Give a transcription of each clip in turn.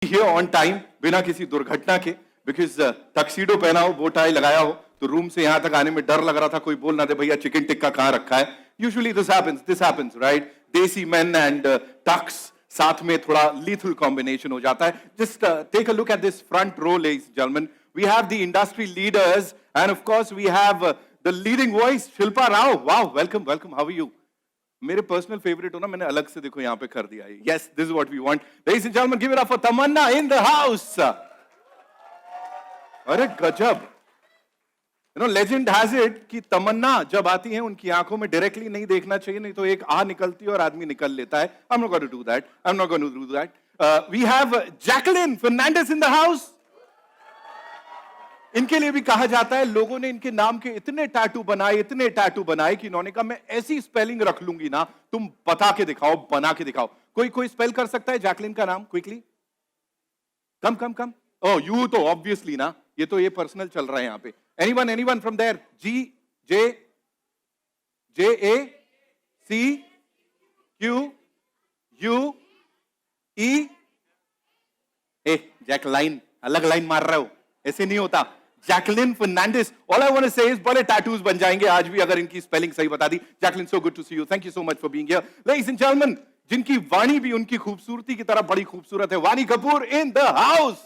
here on time बिना किसी दुर्घटना के because टक्सीडो पहना हो, बो टाई लगाया हो, तो रूम से यहां तक आने में डर लग रहा था कोई बोल ना दे भैया चिकन टिक्का कहां रखा है. Usually this happens, right? Desi men and tux साथ में थोड़ा lethal combination हो जाता है. Just take a look at this front row, ladies and gentlemen. We have the industry leaders and of course we have the leading voice, Shilpa Rao. Wow, welcome. How are you? मेरे personal favourite हो ना, मैंने अलग से देखो यहां पे कर दिया है. Yes, this is what we want. Ladies and gentlemen, give it up for Tamanna in the house. अरे गजब. You know, legend has it कि तमन्ना जब आती हैं उनकी आंखों में डायरेक्टली नहीं देखना चाहिए, नहीं तो एक आ निकलती है और आदमी निकल लेता है. I'm not going to do that. We have Jacqueline Fernandez in the house. इनके लिए भी कहा जाता है, लोगों ने इनके नाम के इतने टैटू बनाए कि इन्होंने कहा मैं ऐसी स्पेलिंग रख लूंगी ना, तुम बता के दिखाओ, बना के दिखाओ. कोई स्पेल कर सकता है जैकलिन का नाम क्विकली? कम. ओह, यू तो ऑब्वियसली ना, ये पर्सनल चल रहा है यहां पे. Anyone from there? JACQUE. Jacqueline, अलग लाइन मार रहे हो, ऐसे नहीं होता. Jacqueline Fernandez. All I want to say is बड़े टैटूज बन जाएंगे आज भी अगर इनकी स्पेलिंग सही बता दी. Jacqueline, so good to see you. Thank you so much for being here. Ladies and gentleman, जिनकी वाणी भी उनकी खूबसूरती की तरह बड़ी खूबसूरत है, Vaani Kapoor in the house.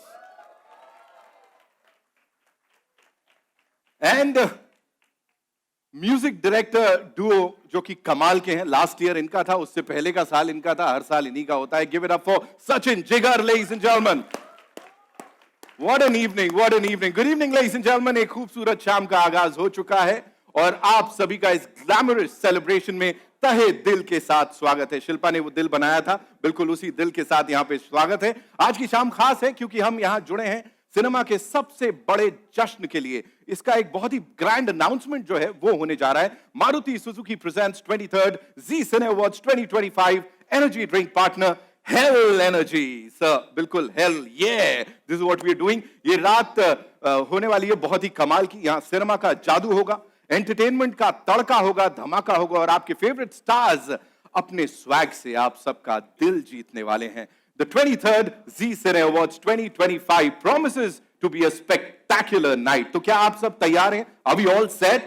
And music director duo जो कि कमाल के हैं. लास्ट ईयर इनका था, उससे पहले का साल इनका था, हर साल इन्हीं का होता है. Give it up for Sachin Jigar, ladies and gentleman. What an evening. Good evening, ladies and gentlemen. एक खूबसूरत शाम का आगाज हो चुका है और आप सभी का इस ग्लैमरस सेलिब्रेशन में तहे दिल के साथ स्वागत है. शिल्पा ने वो दिल बनाया था, बिल्कुल उसी दिल के साथ यहाँ पे स्वागत है. आज की शाम खास है क्योंकि हम यहाँ जुड़े हैं सिनेमा के सबसे बड़े जश्न के लिए. इसका एक बहुत ही ग्रैंड अनाउंसमेंट जो है वो होने जा रहा है. Maruti Suzuki presents 23rd Zee Cine Awards 2025 energy drink partner Hell Energy. Sir, बिल्कुल Hell, yeah, this is what we are doing. ये रात होने वाली है बहुत ही कमाल की. यहाँ सिनेमा का जादू होगा, एंटरटेनमेंट का तड़का होगा, धमाका होगा और आपके फेवरेट स्टार्स अपने स्वैग से आप सबका दिल जीतने वाले हैं. The 23rd Zee Cine Awards 2025 promises to be a spectacular night. तो क्या आप सब तैयार हैं? Are we all set?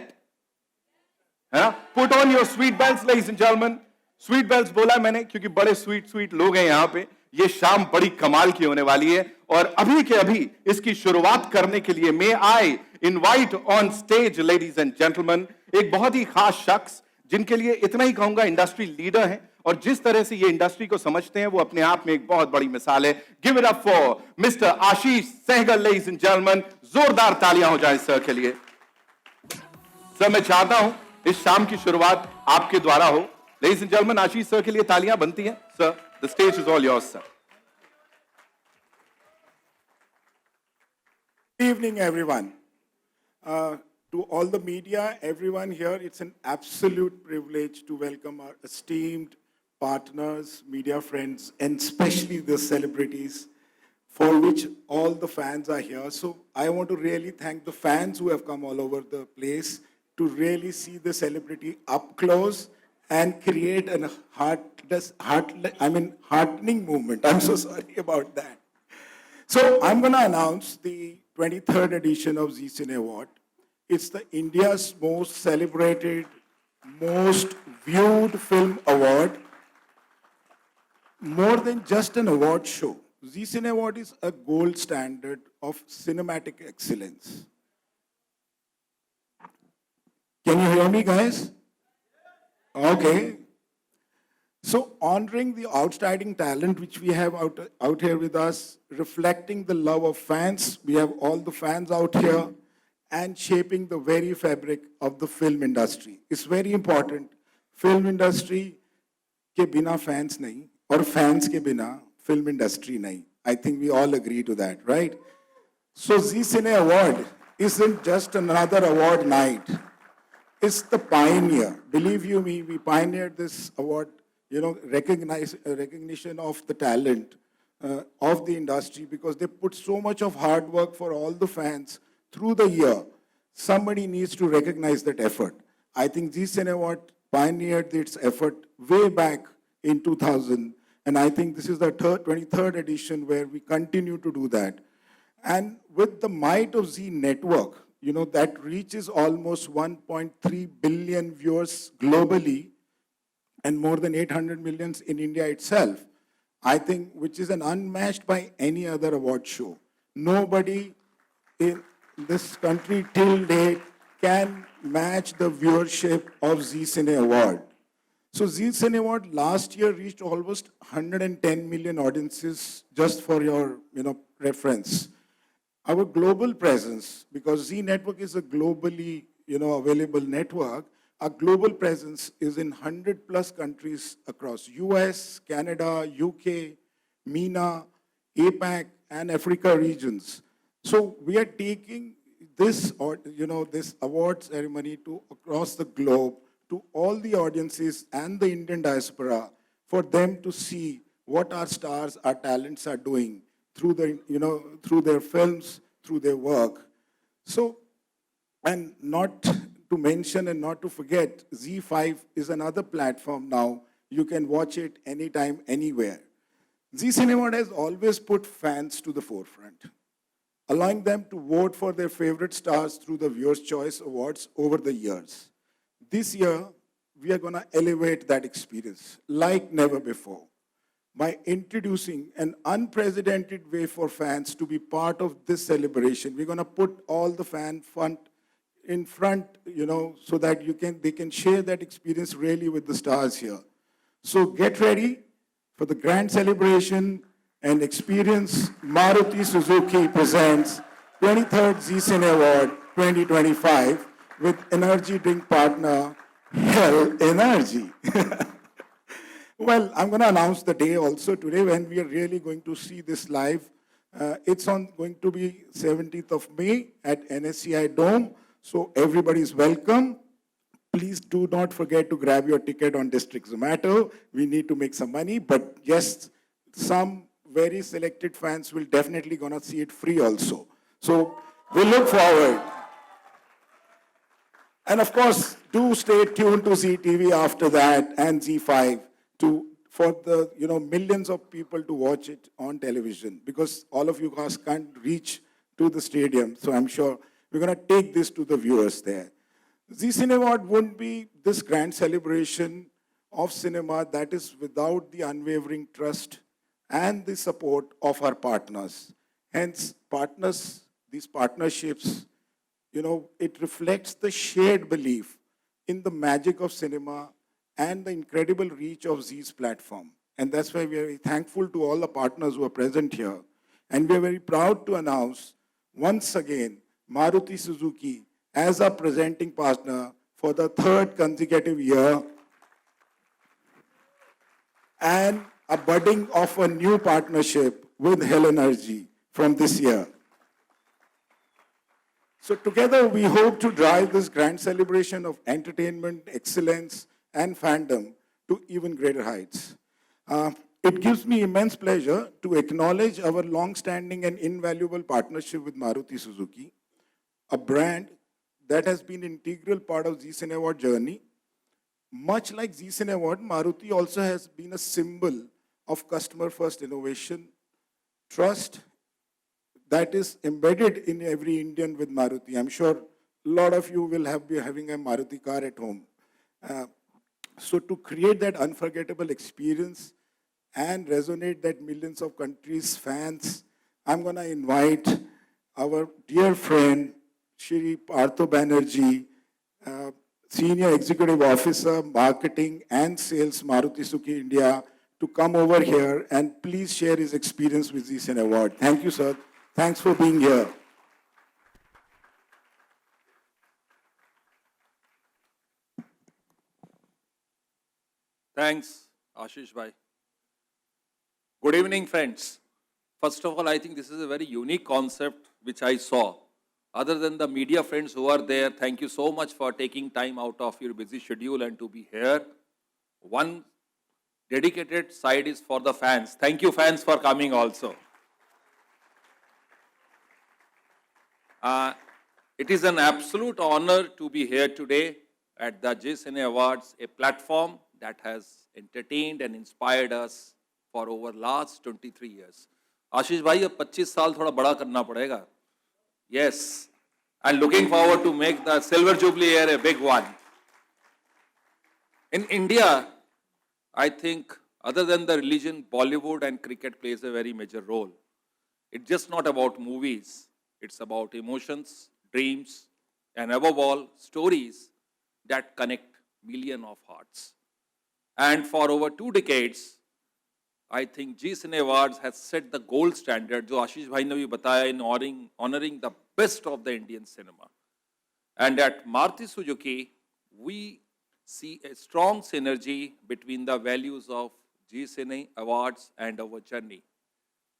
है ना? Put on your sweet belts, ladies and gentlemen. Sweet bells बोला मैंने क्योंकि बड़े स्वीट लोग हैं यहां पे. ये शाम बड़ी कमाल की होने वाली है और अभी के अभी इसकी शुरुआत करने के लिए may I invite on stage, ladies and gentleman, एक बहुत ही खास शख्स जिनके लिए इतना ही कहूंगा इंडस्ट्री लीडर हैं और जिस तरह से ये इंडस्ट्री को समझते हैं वो अपने आप में एक बहुत बड़ी मिसाल है. Give it up for mister Ashish Sehgal, ladies and gentleman. जोरदार तालियां हो जाए सर के लिए. सर, मैं चाहता हूं इस शाम की शुरुआत आपके द्वारा हो. Ladies and gentlemen, Ashish sir के लिए तालियां बनती हैं. Sir, the stage is all yours, sir. Good evening, everyone. To all the media, everyone here, it's an absolute privilege to welcome our esteemed partners, media friends, and especially the celebrities for which all the fans are here. So I want to really thank the fans who have come all over the place to really see the celebrity up close and create an heartening movement. I'm so sorry about that. So I'm going to announce the 23rd edition of Zee Cine Award. It's the India's most celebrated, most viewed film award. More than just an award show, Zee Cine Award is a gold standard of cinematic excellence. Can you hear me, guys? Okay. So honoring the outstanding talent which we have out here with us, reflecting the love of fans, we have all the fans out here, and shaping the very fabric of the film industry. It's very important. Film industry ke bina fans nahi, or fans ke bina film industry nahi. I think we all agree to that, right? So Zee Cine Award isn't just another award night. It's the pioneer. Believe you me, we pioneered this award, recognition of the talent of the industry because they put so much of hard work for all the fans through the year. Somebody needs to recognize that effort. I think Zee Cine Award pioneered its effort way back in 2000 And I think this is the 23rd edition where we continue to do that. And with the might of Z Network, that reaches almost 1.3 billion viewers globally and more than 800 millions in India itself, I think, which is an unmatched by any other award show. Nobody in this country till date can match the viewership of Zee Cine Award. So Zee Cine Award last year reached almost 110 million audiences, just for your reference. Our global presence, because Zee Network is a globally available network, our global presence is in 100 plus countries across US, Canada, UK, MENA, APAC, and Africa regions. So we are taking this, this award ceremony to across the globe to all the audiences and the Indian diaspora for them to see what our stars, our talents are doing through through their films, through their work. So, and not to mention and not to forget, Z5 is another platform now. You can watch it anytime, anywhere. Zee Cinema has always put fans to the forefront, allowing them to vote for their favorite stars through the Viewers' Choice Awards over the years. This year, we are going to elevate that experience like never before by introducing an unprecedented way for fans to be part of this celebration. We're going to put all the fan fun in front, so that they can share that experience really with the stars here. So get ready for the grand celebration and experience. Maruti Suzuki presents 23rd Zee Cine Award 2025 with energy drink partner Hell Energy. Well, I'm going to announce the day also today when we are really going to see this live. It's going to be 17th of May at NSCI Dome. So everybody is welcome. Please do not forget to grab your ticket on District Zomato. We need to make some money, but yes, some very selected fans will definitely gonna see it free also. So we look forward. And of course, do stay tuned to Zee TV after that and Z5 for the millions of people to watch it on television, because all of you guys can't reach to the stadium. So I'm sure we're going to take this to the viewers there. Zee Cine Award wouldn't be this grand celebration of cinema that is without the unwavering trust and the support of our partners. Hence, these partnerships, it reflects the shared belief in the magic of cinema and the incredible reach of Zee's platform. And that's why we are very thankful to all the partners who are present here. And we are very proud to announce, once again, Maruti Suzuki as our presenting partner for the 3rd consecutive year, and a budding of a new partnership with Hell Energy from this year. So together we hope to drive this grand celebration of entertainment, excellence, and fandom to even greater heights. It gives me immense pleasure to acknowledge our long-standing and invaluable partnership with Maruti Suzuki, a brand that has been an integral part of Zee Cine Award journey. Much like Zee Cine Award, Maruti also has been a symbol of customer-first innovation, trust that is embedded in every Indian with Maruti. I'm sure a lot of you will be having a Maruti car at home. So to create that unforgettable experience and resonate that millions of countries' fans, I'm going to invite our dear friend, Shri Partho Banerjee, Senior Executive Officer, Marketing and Sales, Maruti Suzuki India, to come over here and please share his experience with Zee Cine Award. Thank you, sir. Thanks for being here. Thanks, Ashish Bhai. Good evening, friends. First of all, I think this is a very unique concept which I saw. Other than the media friends who are there, thank you so much for taking time out of your busy schedule and to be here. One dedicated side is for the fans. Thank you, fans, for coming also. It is an absolute honor to be here today at the Zee Cine Awards, a platform that has entertained and inspired us for over last 23 years. आशीष भाई अब 25 साल थोड़ा बड़ा करना पड़ेगा. Yes, and looking forward to make the Silver Jubilee year a big one. In India, I think other than the religion, Bollywood and cricket plays a very major role. It's just not about movies. It's about emotions, dreams, and above all, stories that connect millions of hearts. And for over 2 decades, I think G Cine Awards has set the gold standard, जो आशीष भाई ने भी बताया, in honoring the best of the Indian cinema. And at Maruti Suzuki, we see a strong synergy between the values of G Cine Awards and our journey.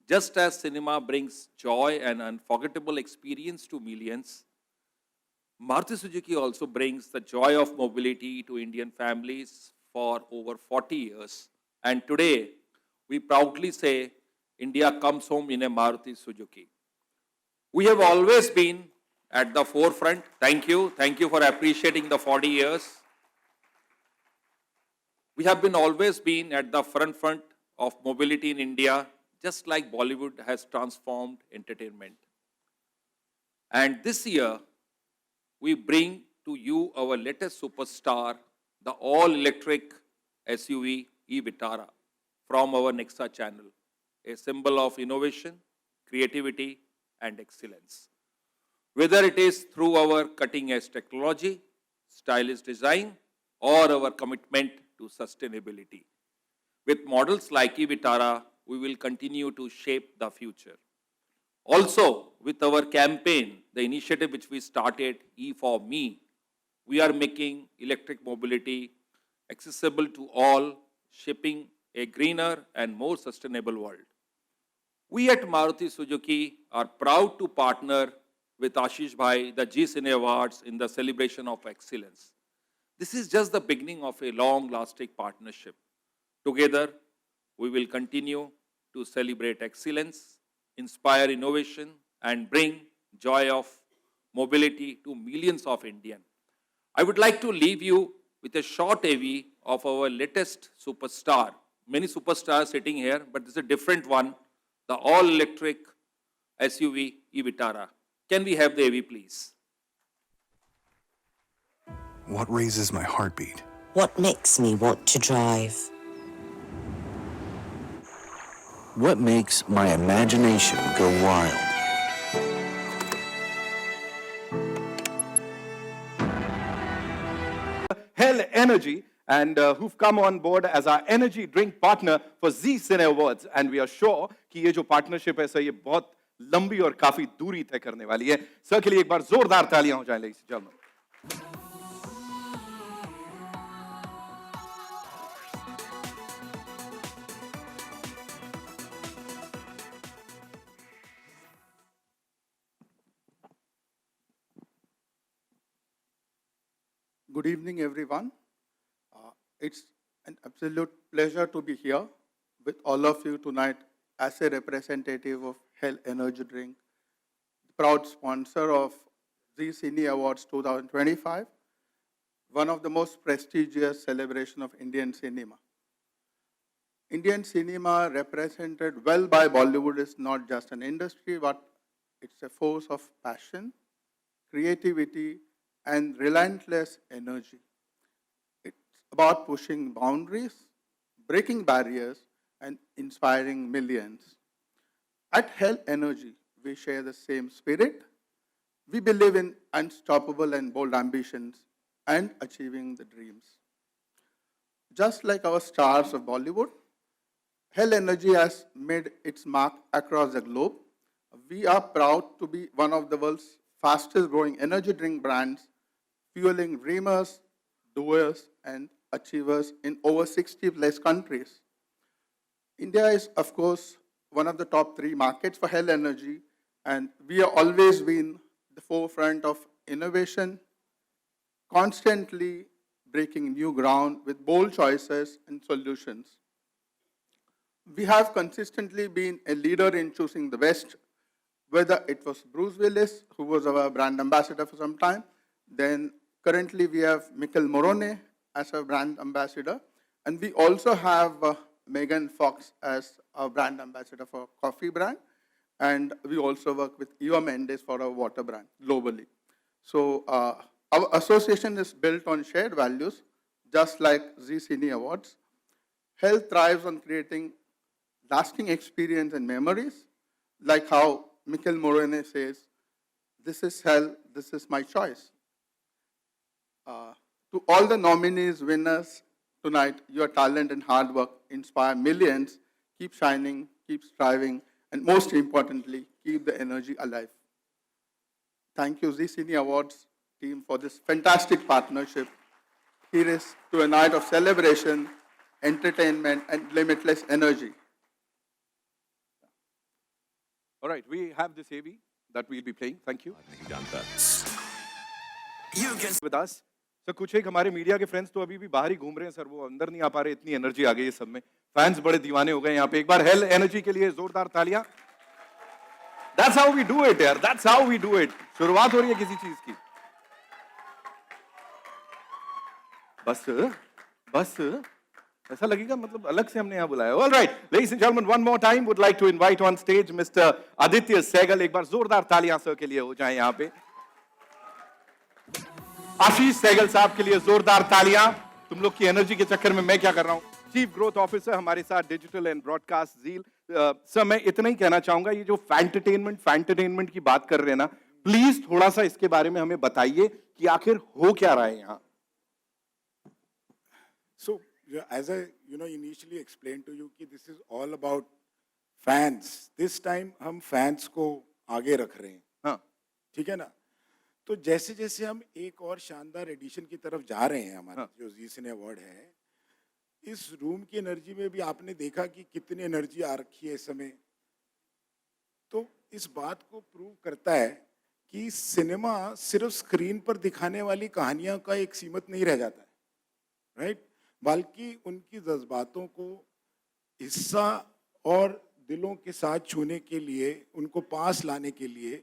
Just as cinema brings joy and unforgettable experience to millions, Maruti Suzuki also brings the joy of mobility to Indian families for over 40 years. And today, we proudly say India comes home in a Maruti Suzuki. We have always been at the forefront. Thank you. Thank you for appreciating the 40 years. We have always been at the front of mobility in India, just like Bollywood has transformed entertainment. And this year, we bring to you our latest superstar, the all-electric SUV e-Vitara from our Nexa channel, a symbol of innovation, creativity, and excellence. Whether it is through our cutting-edge technology, stylish design, or our commitment to sustainability. With models like e-Vitara, we will continue to shape the future. Also, with our campaign, the initiative which we started, E for Me, we are making electric mobility accessible to all, shaping a greener and more sustainable world. We at Maruti Suzuki are proud to partner with Ashish Bhai, the G Cine Awards, in the celebration of excellence. This is just the beginning of a long-lasting partnership. Together, we will continue to celebrate excellence, inspire innovation, and bring joy of mobility to millions of Indians. I would like to leave you with a short AV of our latest superstar. Many superstars sitting here, but this is a different one, the all-electric SUV e-Vitara. Can we have the AV, please? What raises my heartbeat? What makes me want to drive? What makes my imagination go wild? Hell Energy, and who've come on board as our energy drink partner for Z Cine Awards. And we are sure कि ये जो partnership है sir ये बहुत लंबी और काफी दूरी तय करने वाली है. सर के लिए एक बार जोरदार तालियां हो जाएं, ladies and gentlemen. Good evening, everyone. It's an absolute pleasure to be here with all of you tonight as a representative of Hell Energy Drink, proud sponsor of Z Cine Awards 2025, one of the most prestigious celebrations of Indian cinema. Indian cinema, represented well by Bollywood, is not just an industry, but it's a force of passion, creativity, and relentless energy. It's about pushing boundaries, breaking barriers, and inspiring millions. At Hell Energy, we share the same spirit. We believe in unstoppable and bold ambitions and achieving the dreams. Just like our stars of Bollywood, Hell Energy has made its mark across the globe. We are proud to be one of the world's fastest growing energy drink brands, fueling dreamers, doers, and achievers in over 60 plus countries. India is, of course, one of the top 3 markets for Hell Energy, and we have always been the forefront of innovation, constantly breaking new ground with bold choices and solutions. We have consistently been a leader in choosing the best, whether it was Bruce Willis, who was our brand ambassador for some time, then currently we have Michael Morone as our brand ambassador, and we also have Megan Fox as our brand ambassador for coffee brand. And we also work with Eva Mendes for our water brand globally. So our association is built on shared values, just like Z Cine Awards. Health thrives on creating lasting experience and memories, like how Mikel Morene says, "This is hell, this is my choice." To all the nominees, winners tonight, your talent and hard work inspire millions. Keep shining, keep striving, and most importantly, keep the energy alive. Thank you, Z Cine Awards team, for this fantastic partnership. Here is to a night of celebration, entertainment, and limitless energy. All right, we have this AV that we'll be playing. Thank you. With us. Sir कुछ एक हमारे media के friends तो अभी भी बाहर ही घूम रहे हैं सर, वो अंदर नहीं आ पा रहे, इतनी एनर्जी आ गई है सब में, फैंस बड़े दीवाने हो गए यहाँ पे। एक बार हेल एनर्जी के लिए जोरदार तालियां। That's how we do it यार, that's how we do it। शुरुआत हो रही है किसी चीज की। बस ऐसा लगेगा मतलब अलग से हमने यहाँ बुलाया। All right, ladies and gentlemen, one more time would like to invite on stage Mr. Aditya Sehgal। एक बार जोरदार तालियां सर के लिए हो जाएं यहाँ पे। आशीष सहगल साहब के लिए जोरदार तालियां। तुम लोग की एनर्जी के चक्कर में मैं क्या कर रहा हूं। चीफ ग्रोथ ऑफिसर हमारे साथ digital and broadcast ZEEL. Sir मैं इतना ही कहना चाहूंगा, ये जो फैंटरटेनमेंट की बात कर रहे हैं ना, प्लीज थोड़ा सा इसके बारे में हमें बताइए कि आखिर हो क्या रहा है यहाँ। So, as I initially explained to you, कि this is all about fans. This time हम fans को आगे रख रहे हैं। हाँ, ठीक है ना। तो जैसे जैसे हम एक और शानदार एडिशन की तरफ जा रहे हैं, हमारा जो जी सिने अवार्ड है, इस रूम की एनर्जी में भी आपने देखा कि कितनी एनर्जी आ रखी है इस समय। तो इस बात को प्रूव करता है कि सिनेमा सिर्फ स्क्रीन पर दिखाने वाली कहानियों का एक सीमित नहीं रह जाता है, राइट, बल्कि उनकी जज्बातों को हिस्सा और दिलों के साथ छूने के लिए, उनको पास लाने के लिए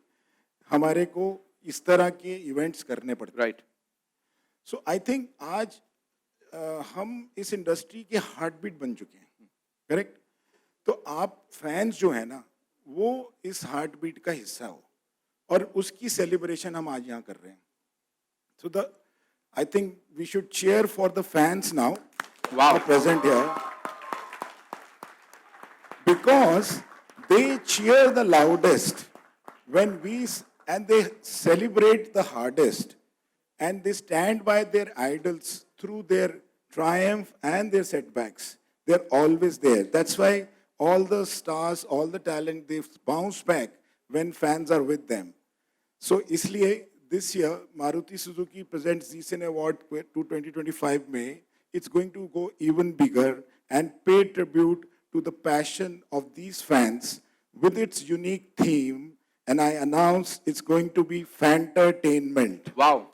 हमारे को इस तरह के इवेंट्स करने पड़ते। राइट। सो आई थिंक आज हम इस इंडस्ट्री के हार्ट बीट बन चुके हैं, करेक्ट। तो आप फैंस जो है ना, वो इस हार्ट बीट का हिस्सा हो, और उसकी सेलिब्रेशन हम आज यहाँ कर रहे हैं। So I think we should cheer for the fans now present here, because they cheer the loudest when and they celebrate the hardest, and they stand by their idols through their triumph and their setbacks. They're always there. That's why all the stars, all the talent, they bounce back when fans are with them. So इसलिए this year Maruti Suzuki presents Z Cine Award to 2025 में, it's going to go even bigger and pay tribute to the passion of these fans with its unique theme, and I announce it's going to be Fantertainment. Wow.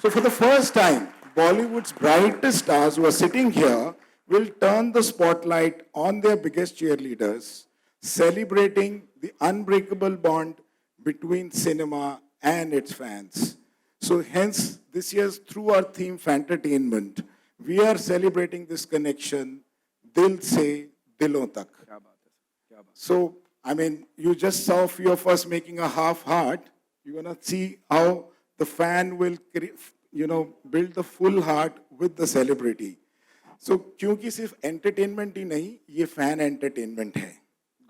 So for the first time, Bollywood's brightest stars who are sitting here will turn the spotlight on their biggest cheerleaders, celebrating the unbreakable bond between cinema and its fans. So hence, this year's through our theme Fantertainment, we are celebrating this connection, Dil Se Dilon Tak. So, I mean, you just saw a few of us making a half heart. You're gonna see how the fan will, build the full heart with the celebrity. So, क्योंकि सिर्फ entertainment ही नहीं, ये fan entertainment है.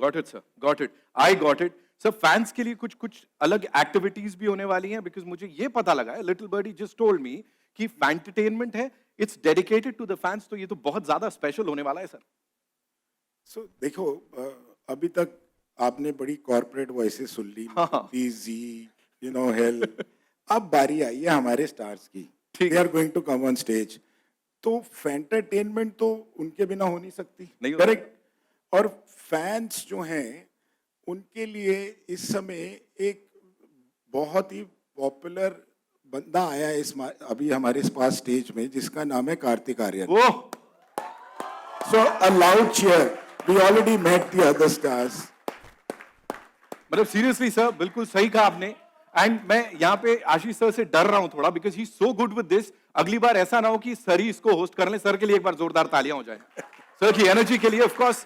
Got it, sir. Got it. I got it. Sir, fans के लिए कुछ अलग activities भी होने वाली हैं, because मुझे ये पता लगा है, Little Birdie just told me कि Fantertainment है, it's dedicated to the fans, तो ये तो बहुत ज़्यादा special होने वाला है, sir. So, देखो, अभी तक आपने बड़ी corporate voices सुन ली, जी, Hell. अब बारी आई है हमारे stars की. They are going to come on stage. तो Fantertainment तो उनके बिना हो नहीं सकती, करेक्ट। और फैंस जो हैं उनके लिए इस समय एक बहुत ही पॉपुलर बंदा आया है अभी हमारे पास स्टेज में, जिसका नाम है Kartik Aaryan. So a loud cheer, we already met the other stars. मतलब सीरियसली सर, बिल्कुल सही कहा आपने। एंड मैं यहाँ पे आशीष सर से डर रहा हूं थोड़ा because he so good with this. अगली बार ऐसा ना हो कि सर ही इसको होस्ट कर लें. सर के लिए एक बार जोरदार तालियां हो जाए सर की एनर्जी के लिए. Of course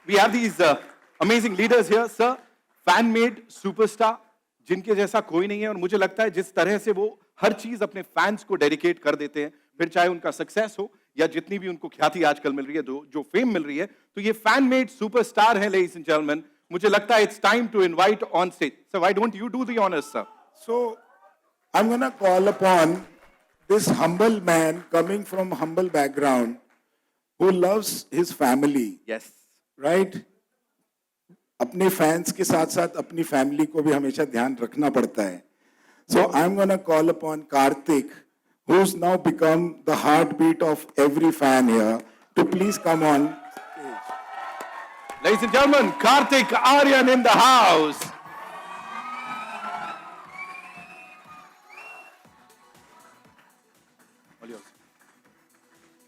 we have these amazing leaders here. Sir, fan made superstar जिनके जैसा कोई नहीं है. और मुझे लगता है जिस तरह से वो हर चीज अपने फैंस को डेडिकेट कर देते हैं, फिर चाहे उनका सक्सेस हो या जितनी भी उनको ख्याति आजकल मिल रही है, जो फेम मिल रही है, तो ये फैन मेड सुपरस्टार है लेडीज एंड जेंटलमैन. मुझे लगता है it's time to invite on stage. Sir, why don't you do the honours sir? So I'm going to call upon this humble man coming from humble background who loves his family, yes. right? अपने fans के साथ साथ अपनी family को भी हमेशा ध्यान रखना पड़ता है. So I'm going to call upon Karthik, who's now become the heartbeat of every fan here, to please come on. Ladies and gentlemen, Karthik Aryan in the house.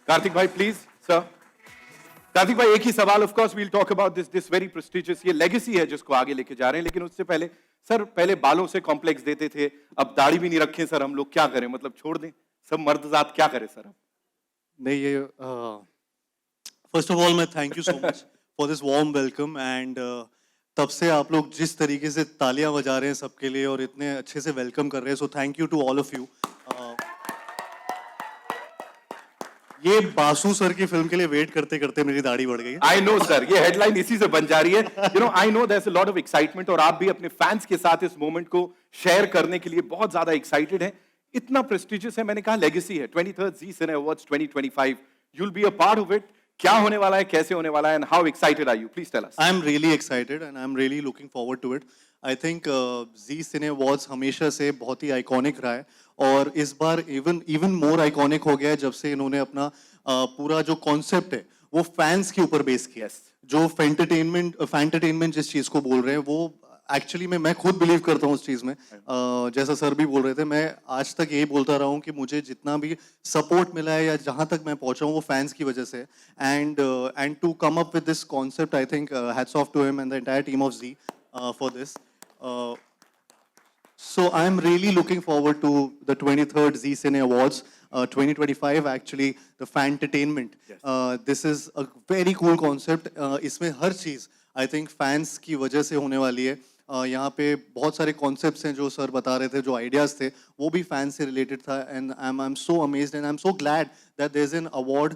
Kartik भाई प्लीज सर. कार्तिक भाई, एक ही सवाल. Of course we'll talk about this very prestigious, ये legacy है जिसको आगे लेके जा रहे हैं. लेकिन उससे पहले सर, पहले बालों से कॉम्प्लेक्स देते थे, अब दाढ़ी भी नहीं रखें सर हम लोग. क्या करें, मतलब छोड़ दें सब मर्दजात, क्या करें सर अब? नहीं, ये फर्स्ट ऑफ ऑल मैं thank you so much for this warm welcome. And तब से आप लोग जिस तरीके से तालियां बजा रहे हैं सबके लिए और इतने अच्छे से वेलकम कर रहे हैं, so thank you to all of you. ये बासु सर की फिल्म के लिए वेट करते करते मेरी दाढ़ी बढ़ गई है. आई नो सर, ये हेडलाइन इसी से बन जा रही है. You know, I know there is a lot of excitement और आप भी अपने फैंस के साथ इस मोमेंट को शेयर करने के लिए बहुत ज्यादा एक्साइटेड हैं. इतना प्रेस्टिजियस है, मैंने कहा लेगेसी है. 23rd Zee Cine Awards 2025, you'll be a part of it. क्या होने वाला है, कैसे होने वाला है, and how excited are you? Please tell us. I'm really excited and I'm really looking forward to it. I think Zee Cine Awards हमेशा से बहुत ही आइकॉनिक रहा है और इस बार इवन मोर आइकॉनिक हो गया है जब से इन्होंने अपना पूरा जो कॉन्सेप्ट है वो फैंस के ऊपर बेस किया. Yes. जो फैंटरटेनमेंट जिस चीज को बोल रहे हैं वो एक्चुअली में मैं खुद बिलीव करता हूँ उस चीज में. जैसा सर भी बोल रहे थे, मैं आज तक यही बोलता रहा हूँ कि मुझे जितना भी सपोर्ट मिला है या जहाँ तक मैं पहुंचा हूँ वो फैंस की वजह से. And to come up with this concept, I think hats off to him and the entire team of Zee for this. So I'm really looking forward to the 23rd Zee Cine Awards 2025. Actually, the Fantertainment. This is a very cool concept. इसमें हर चीज I think fans की वजह से होने वाली है. यहाँ पे बहुत सारे concepts हैं जो सर बता रहे थे, जो ideas थे, वो भी fans से related था. And I'm so amazed and I'm so glad that there's an award,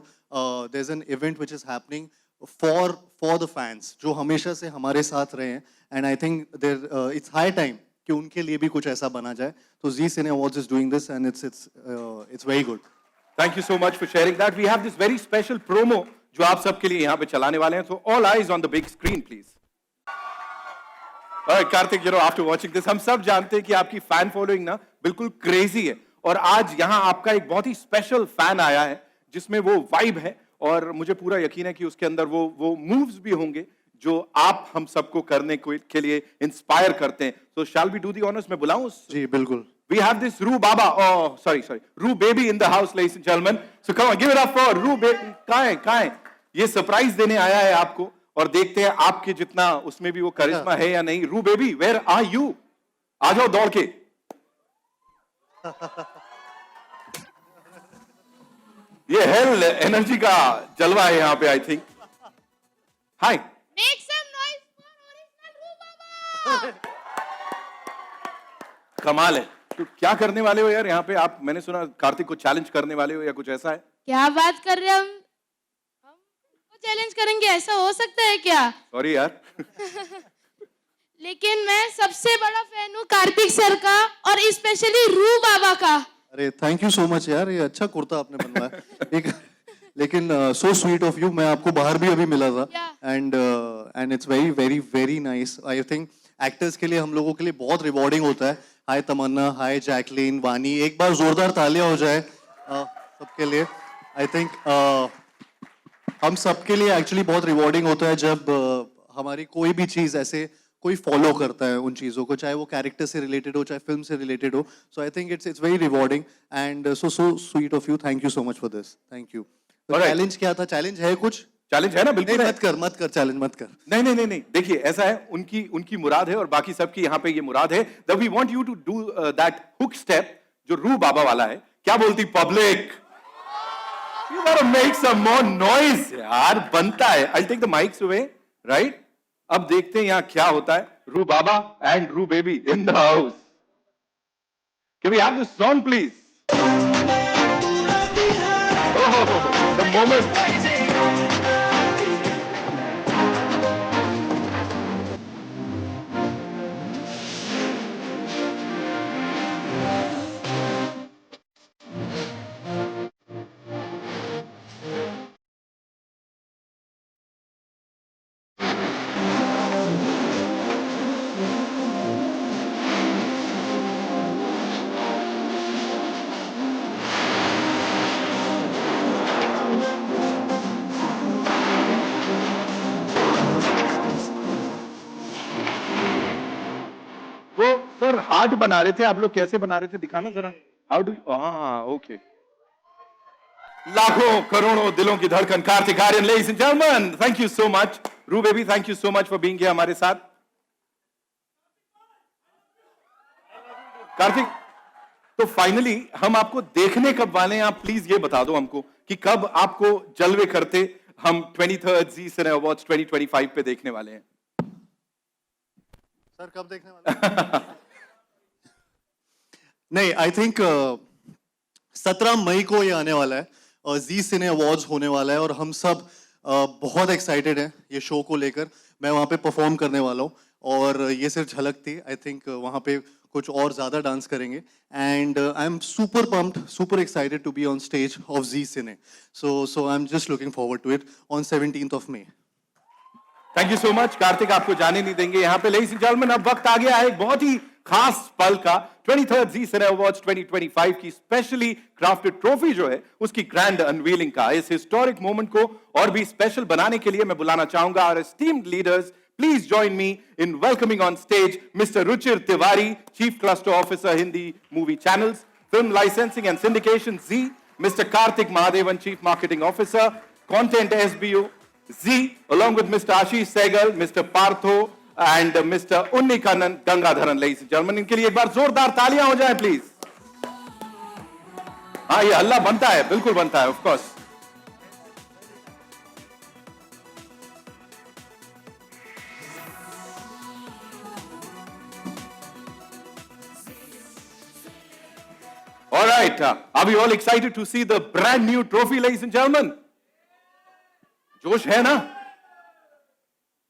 there's an event which is happening for the fans जो हमेशा से हमारे साथ रहे हैं. And I think it's high time कि उनके लिए भी कुछ ऐसा बना जाए. तो Zee Cine Awards is doing this and it's very good. Thank you so much for sharing that. We have this very special promo जो आप सबके लिए यहाँ पे चलाने वाले हैं. So all eyes on the big screen, please. Alright, Karthik, you know, after watching this, हम सब जानते हैं कि आपकी फैन फॉलोइंग ना बिल्कुल क्रेजी है. और आज यहाँ आपका एक बहुत ही स्पेशल फैन आया है जिसमें वो वाइब है और मुझे पूरा यकीन है कि उसके अंदर वो मूव्स भी होंगे जो आप हम सबको करने के लिए इंस्पायर करते हैं. So shall we do the honors? मैं बुलाऊं? जी बिल्कुल. We have this Roo Baba, oh sorry, Roo Baby in the house, ladies and gentlemen. So come on, give it up for Roo Baby. कहाँ है? ये surprise देने आया है आपको और देखते हैं आपके जितना उसमें भी वो करिश्मा है या नहीं. Roo Baby, where are you? आ जाओ दौड़ के. ये हेल एनर्जी का जलवा है यहाँ पे, I think. Hi. Make some noise for original Roo Baba! कमाल है. तो क्या करने वाले हो यार यहाँ पे आप? मैंने सुना कार्तिक को चैलेंज करने वाले हो या कुछ ऐसा है? क्या बात कर रहे हैं हम चैलेंज करेंगे, ऐसा हो सकता है क्या? सॉरी यार. लेकिन मैं सबसे बड़ा फैन हूँ कार्तिक सर का और स्पेशली रू बाबा का. अरे थैंक यू सो मच यार, ये अच्छा कुर्ता आपने बनवाया. लेकिन सो स्वीट ऑफ यू. मैं आपको बाहर भी अभी मिला था and it's very very very nice. I think actors के लिए, हम लोगों के लिए बहुत रिवॉर्डिंग होता है. हाय तमन्ना, हाय जैकलीन, वानी, एक बार जोरदार तालियां हो जाए सबके लिए. आई थिंक हम सबके लिए एक्चुअली बहुत रिवॉर्डिंग होता है जब हमारी कोई भी चीज ऐसे कोई फॉलो करता है उन चीजों को, चाहे वो कैरेक्टर से रिलेटेड हो, चाहे फिल्म से रिलेटेड हो. So I think it's very rewarding and so sweet of you. Thank you so much for this. Thank you. Challenge क्या था? चैलेंज है कुछ? चैलेंज है ना? नहीं, बिल्कुल है। मत कर चैलेंज मत कर। नहीं नहीं नहीं नहीं, देखिए ऐसा है, उनकी मुराद है और बाकी सबकी यहाँ पे ये मुराद है। That we want you to do that hook step जो रू बाबा वाला है। क्या बोलती public? You gotta make some more noise यार, बनता है। I take the mics away, right? अब देखते हैं यहाँ क्या होता है। Ru Baba and Ru baby in the house. Can we have this song please? The moment. वो सर हार्ट बना रहे थे, आप लोग कैसे बना रहे थे दिखाना जरा। How do? हाँ ओके। लाखों करोड़ों दिलों की धड़कन Kartik Aaryan, ladies and gentleman, thank you so much. रू baby, thank you so much for being here हमारे साथ। कार्तिक, तो फाइनली हम आपको देखने कब वाले हैं? आप प्लीज ये बता दो हमको कि कब आपको जलवे करते हम 23rd जी सिने अवार्ड्स 2025 पे देखने वाले हैं। सर कब देखने वाले? नहीं, आई थिंक 17 मई को ये आने वाला है और जी सिने अवार्ड्स होने वाला है और हम सब बहुत एक्साइटेड हैं ये शो को लेकर। मैं वहाँ पे परफॉर्म करने वाला हूँ और ये सिर्फ झलक थी। आई थिंक वहाँ पे कुछ और ज्यादा डांस करेंगे and I am super pumped, super excited to be on stage of Zee Cine. So I am just looking forward to it on 17th of May। Thank you so much Kartik, आपको जाने नहीं देंगे यहाँ पे। लेडीज एंड जेंटलमैन, अब वक्त आ गया है एक बहुत ही खास पल का। 23rd जी सिने अवार्ड्स 2025 की स्पेशली क्राफ्टेड ट्रॉफी जो है उसकी ग्रैंड अनवीलिंग का। इस हिस्टोरिक मोमेंट को और भी स्पेशल बनाने के लिए मैं बुलाना चाहूंगा और esteemed leaders, please join me in welcoming on stage mister Ruchir Tiwari, chief cluster officer Hindi movie channels, film licensing and syndication Zee, mister Kartik Mahadevan, chief marketing officer, content SBO Z, along with Mr. Ashish Sehgal, Mr. Partho, and Mr. Unnikannan Gangadharan, ladies and gentlemen. इनके लिए एक बार जोरदार तालियां हो जाए please. हाँ, ये हल्ला बनता है, बिल्कुल बनता है, of course. All right, are we all excited to see the brand new trophy, ladies and gentlemen? जोश है ना?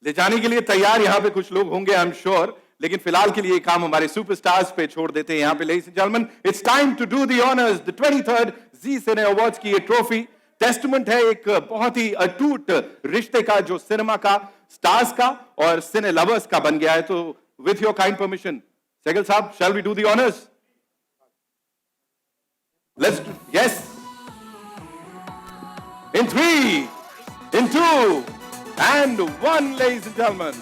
ले जाने के लिए तैयार यहां पे कुछ लोग होंगे, आई एम श्योर, लेकिन फिलहाल के लिए ये काम हमारे सुपरस्टार्स पे छोड़ देते हैं। यहां पे ladies and gentlemen, it's time to do the honours. The 23rd Zee Cine Awards की ये ट्रॉफी टेस्टमेंट है एक बहुत ही अटूट रिश्ते का जो सिनेमा का, स्टार्स का और सिने लवर्स का बन गया है। तो with your kind permission Sehgal साहब, shall we do the honours? Let's yes, in 3, in 2, and 1, ladies and gentlemen.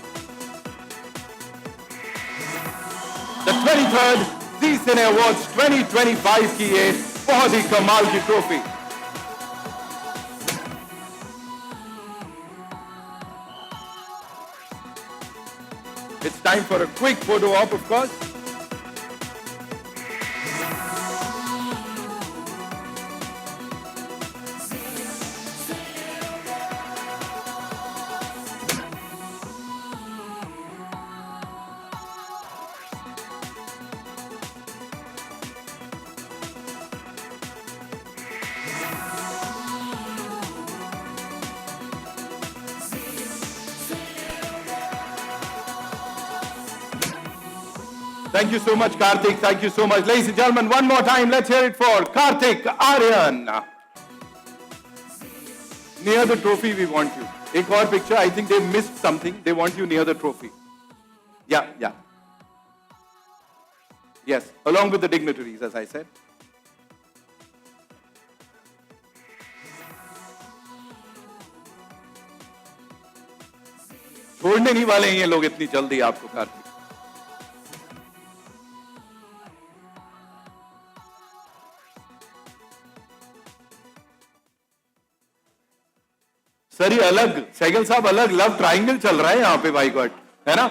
The 23rd Zee Cine Awards 2025 की ये बहुत ही कमाल की trophy. It's time for a quick photo op, of course. Thank you so much, Karthik. Thank you so much. Ladies and gentlemen, one more time, let's hear it for Karthik Aryan. Near the trophy, we want you. Ek aur picture, I think they missed something. They want you near the trophy. Yeah, yeah. Yes, along with the dignitaries, as I said. छोड़ने नहीं वाले हैं ये लोग इतनी जल्दी आपको, Kartik. Sir ये अलग, सहगल साहब अलग लव ट्रायंगल चल रहा है यहां पे भाई गॉड, है ना?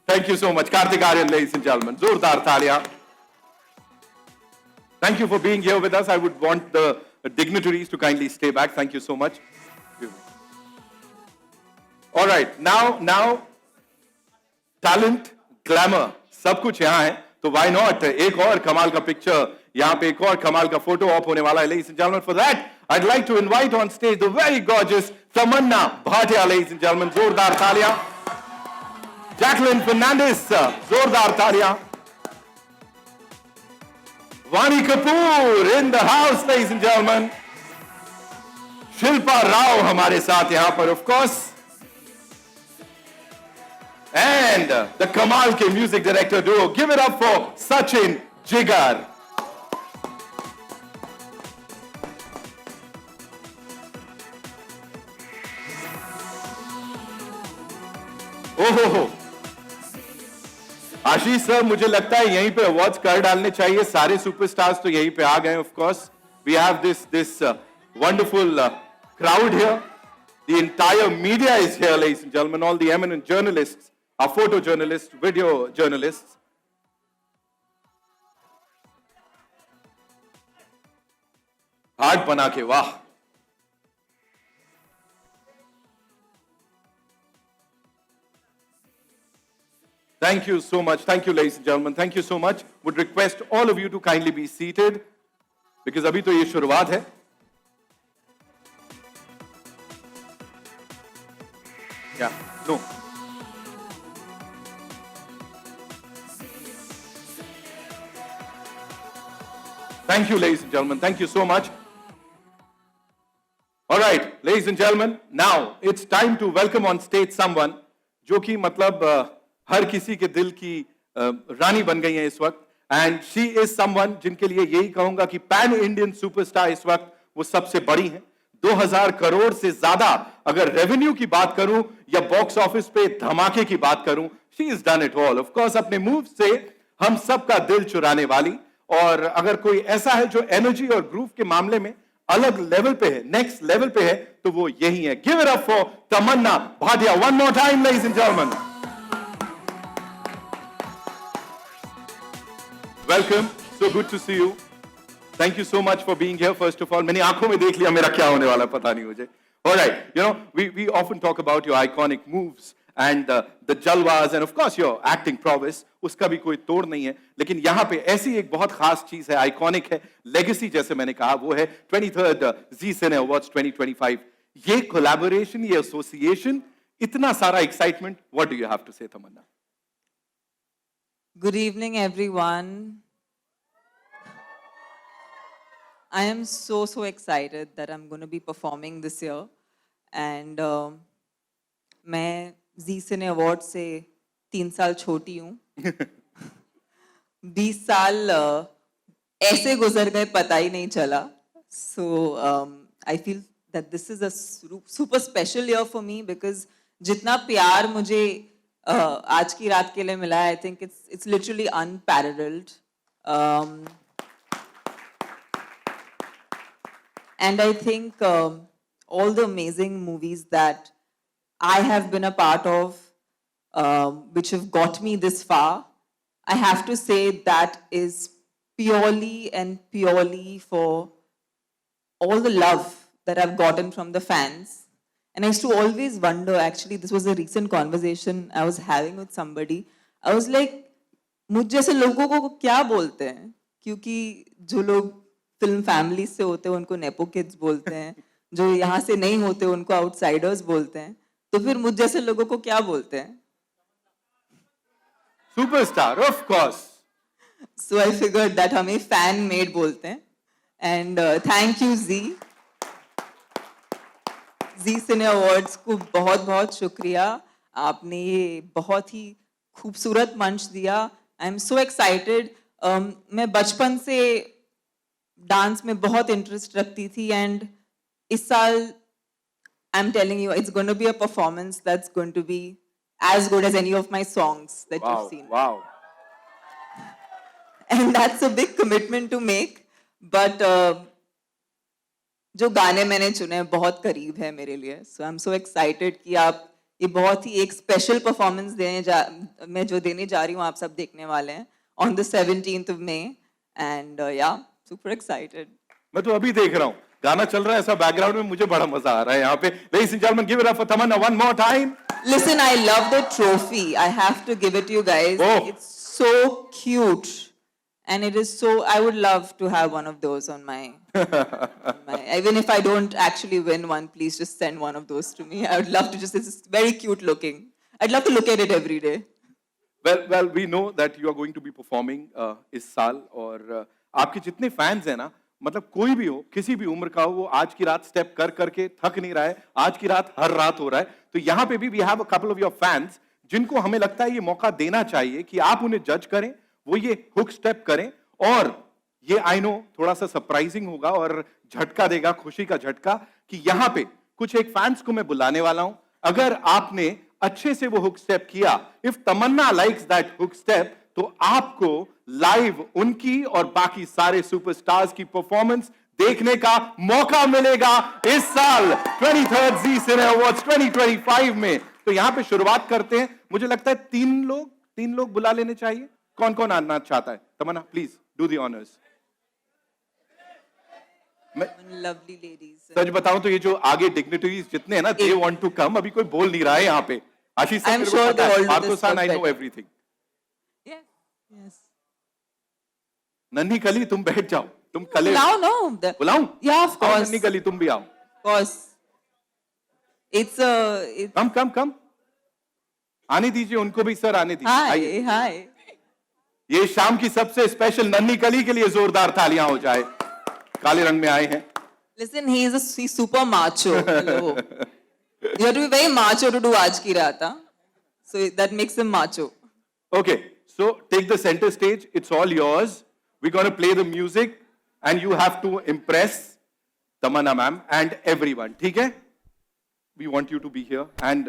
Thank you so much, Karthik Aryan, ladies and gentlemen. जोरदार तालियां. Thank you for being here with us. I would want the dignitaries to kindly stay back. Thank you so much. All right, now, talent, glamour, सब कुछ यहाँ है. तो why not? एक और कमाल का picture, यहाँ पे एक और कमाल का photo op होने वाला है, ladies and gentlemen. For that, I'd like to invite on stage the very gorgeous Tamanna Bhatia, ladies and gentlemen. जोरदार तालियां. Jacqueline Fernandez, जोरदार तालियां. Vani Kapoor in the house, ladies and gentlemen. Shilpa Rao हमारे साथ यहाँ पर, of course. And the Kamal ke music director duo. Give it up for Sachin Jigar. ओहो, आशीष sir, मुझे लगता है यहीं पे अवार्ड्स कर डालने चाहिए. सारे सुपरस्टार्स तो यहीं पे आ गए. Of course we have this wonderful crowd here. The entire media is here, ladies and gentlemen. All the eminent journalists, our photojournalists, video journalists. Heart बना के, वाह. Thank you so much. Thank you, ladies and gentlemen. Thank you so much. Would request all of you to kindly be seated because अभी तो ये शुरुआत है. Yeah, no. Thank you, ladies and gentlemen. Thank you so much. All right, ladies and gentlemen, now it's time to welcome on stage someone जो कि मतलब हर किसी के दिल की रानी बन गई है इस वक्त. एंड शी इज समवन जिनके लिए यही कहूंगा कि पैन इंडियन सुपरस्टार इस वक्त वो सबसे बड़ी हैं. 2000 करोड़ से ज्यादा अगर रेवेन्यू की बात करूं या बॉक्स ऑफिस पे धमाके की बात करूं, she is done it all. Of course अपने मूव से हम सबका दिल चुराने वाली. और अगर कोई ऐसा है जो एनर्जी और ग्रूव के मामले में अलग लेवल पे है, नेक्स्ट लेवल पे है, तो वो यही है. Give it up for Tamannaah Bhatia one more time, ladies and gentlemen. Welcome. So good to see you. Thank you so much for being here. First of all, मैंने आंखों में देख लिया मेरा क्या होने वाला पता नहीं मुझे. All right, you know we often talk about your iconic moves and the jalwas and of course your acting prowess. उसका भी कोई तोड़ नहीं है. लेकिन यहाँ पे ऐसी एक बहुत खास चीज है, आइकॉनिक है, लेगेसी जैसे मैंने कहा, वो है 23rd Zee Cine Awards 2025. ये कोलैबोरेशन, ये एसोसिएशन, इतना सारा excitement. What do you have to say, Tamanna? Good evening, everyone. I am so excited that I'm going to be performing this year. And मैं Zee Cine Award से 3 साल छोटी हूँ. 20 साल ऐसे गुजर गए पता ही नहीं चला. So I feel that this is a super special year for me because जितना प्यार मुझे आज की रात के लिए मिला है, I think it's literally unparalleled. And I think all the amazing movies that I have been a part of, which have got me this far, I have to say that is purely and purely for all the love that I've gotten from the fans. And I used to always wonder, actually, this was a recent conversation I was having with somebody. I was like, मुझ जैसे लोगों को क्या बोलते हैं? क्योंकि जो लोग फिल्म फैमिली से होते हैं उनको नेपो किड्स बोलते हैं, जो यहाँ से नहीं होते उनको आउटसाइडर्स बोलते हैं. तो फिर मुझ जैसे लोगों को क्या बोलते हैं? Superstar, of course. So I figured that हमें fan made बोलते हैं. And thank you Zee Cine Awards को बहुत शुक्रिया. आपने ये बहुत ही खूबसूरत मंच दिया. I am so excited. मैं बचपन से डांस में बहुत इंटरेस्ट रखती थी एंड इस साल I am telling you it's going to be a performance that's going to be as good as any of my songs that you've seen. Wow. And that's a big commitment to make. but जो गाने मैंने चुने बहुत करीब है मेरे लिए, so I'm so excited कि आप ये बहुत ही एक स्पेशल परफॉर्मेंस मैं जो देने जा रही हूँ, आप सब देखने वाले हैं on the 17th of May, and yeah, super excited. मैं तो अभी देख रहा हूँ, गाना चल रहा है ऐसा बैकग्राउंड में, मुझे बड़ा मजा आ रहा है यहाँ पे. Ladies and gentlemen, give it up for Tamanna one more time. Listen, I love the trophy. I have to give it to you guys. Oh. It's so cute. And it is so, I would love to have one of those on my, even if I don't actually win one, please just send one of those to me. I would love to just, it's very cute looking. I'd love to look at it every day. Well, we know that you are going to be performing इस साल, और आपके जितने fans हैं ना, मतलब कोई भी हो, किसी भी उम्र का हो, वो आज की रात स्टेप कर करके थक नहीं रहा है. आज की रात हर रात हो रहा है. तो यहाँ पे भी we have a couple of your fans जिनको हमें लगता है ये मौका देना चाहिए कि आप उन्हें जज करें, वो ये हुक स्टेप करें, और ये आई नो थोड़ा सा सरप्राइजिंग होगा और झटका देगा, खुशी का झटका, कि यहाँ पे कुछ एक फैंस को मैं बुलाने वाला हूं. अगर आपने अच्छे से वो हुक स्टेप किया, if Tamannaah likes that hook step, तो आपको लाइव उनकी और बाकी सारे सुपरस्टार्स की परफॉर्मेंस देखने का मौका मिलेगा इस साल 23rd Zee Cine Awards 2025 में. तो यहां पे शुरुआत करते हैं. मुझे लगता है तीन लोग बुला लेने चाहिए. कौन कौन आना चाहता है? Tamannaah, please do the honours. Lovely ladies. सच बताऊं तो ये जो आगे डिग्निटरीज जितने हैं ना, दे वांट टू कम. अभी कोई बोल नहीं रहा है यहाँ पे. Ashish sir, I'm sure they all do this पार्थोसान, I stuff know better. Everything. Yes, yes. नन्ही कली, तुम बैठ जाओ. तुम कले Now, no. बुलाऊं? Yeah, of आओ course. नन्ही कली, तुम भी आओ. Of course. It's कम. आने दीजिए उनको भी सर, आने दीजिए. आइए. hi. ये शाम की सबसे स्पेशल नन्ही कली के लिए जोरदार तालियां हो जाए. काले रंग में आए हैं. Listen, he's super macho. Hello. You have to be very macho to do Aaj Ki Raat, huh? So that makes him macho. Okay, so take the center stage. It's all yours. We're going to play the music and you have to impress Tamanna ma'am and everyone. ठीक है? We want you to be here and